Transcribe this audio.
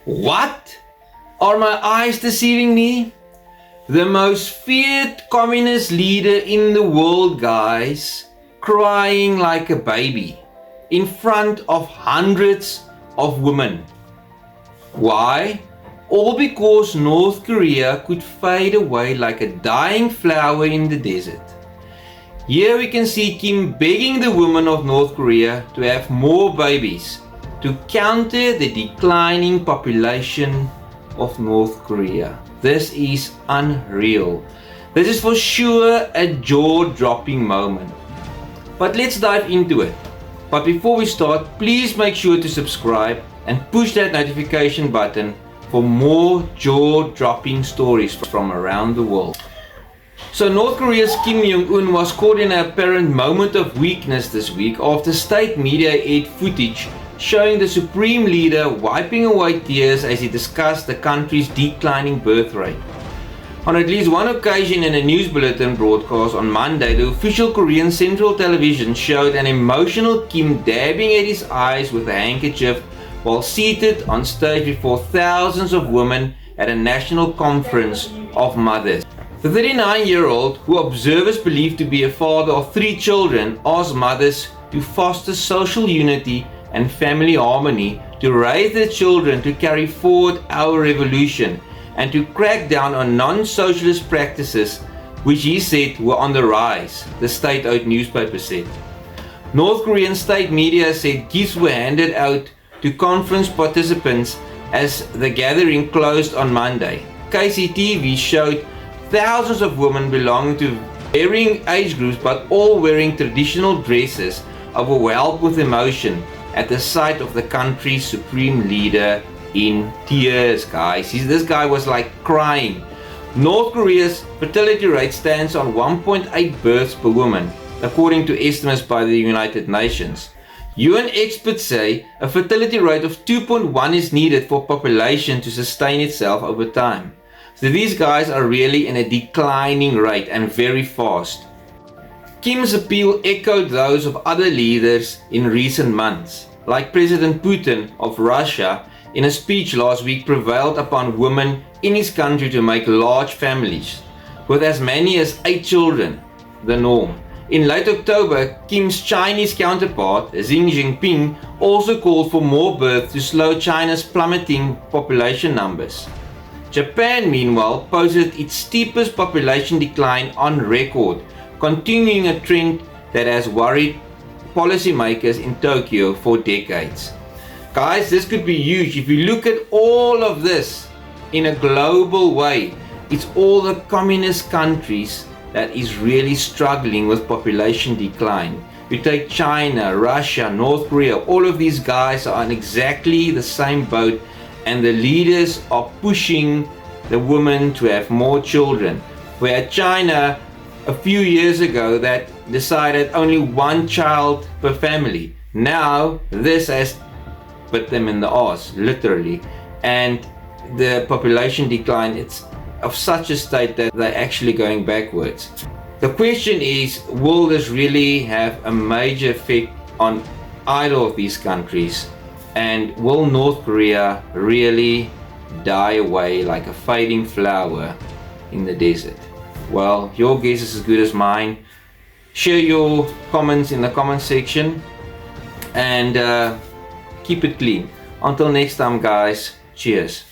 What? Are my eyes deceiving me? The most feared communist leader in the world, guys, crying like a baby in front of hundreds of women. Why? All because North Korea could fade away like a dying flower in the desert. Here we can see Kim begging the women of North Korea to have more babies to counter the declining population of North Korea. This is unreal. This is for sure a jaw-dropping moment. But let's dive into it. But before we start, please make sure to subscribe and push that notification button for more jaw-dropping stories from around the world. So North Korea's Kim Jong Un was caught in an apparent moment of weakness this week after state media aired footage showing the supreme leader wiping away tears as he discussed the country's declining birth rate. On at least one occasion in a news bulletin broadcast on Monday, the official Korean Central Television showed an emotional Kim dabbing at his eyes with a handkerchief while seated on stage before thousands of women at a national conference of mothers. The 39-year-old, who observers believe to be a father of 3 children, asked mothers to foster social unity and family harmony, to raise their children to carry forward our revolution, and to crack down on non-socialist practices which he said were on the rise, the state-owned newspaper said. North Korean state media said gifts were handed out to conference participants as the gathering closed on Monday. KCTV showed thousands of women belonging to varying age groups but all wearing traditional dresses overwhelmed with emotion at the sight of the country's supreme leader in tears, guys. This guy was like crying. North Korea's fertility rate stands on 1.8 births per woman, according to estimates by the United Nations. UN experts say a fertility rate of 2.1 is needed for population to sustain itself over time. So these guys are really in a declining rate and very fast. Kim's appeal echoed those of other leaders in recent months, like President Putin of Russia in a speech last week prevailed upon women in his country to make large families, with as many as 8 children, the norm. In late October, Kim's Chinese counterpart, Xi Jinping, also called for more births to slow China's plummeting population numbers. Japan, meanwhile, posted its steepest population decline on record, continuing a trend that has worried policymakers in Tokyo for decades. Guys, this could be huge. If you look at all of this in a global way, it's all the communist countries that is really struggling with population decline. You take China, Russia, North Korea, all of these guys are on exactly the same boat, and the leaders are pushing the women to have more children. Where China a few years ago that decided only 1 child per family. Now this has put them in the arse, literally, and the population decline, it's of such a state that they're actually going backwards. The question is, will this really have a major effect on either of these countries, and will North Korea really die away like a fading flower in the desert? Well, your guess is as good as mine. Share your comments in the comment section and keep it clean. Until next time, guys, cheers.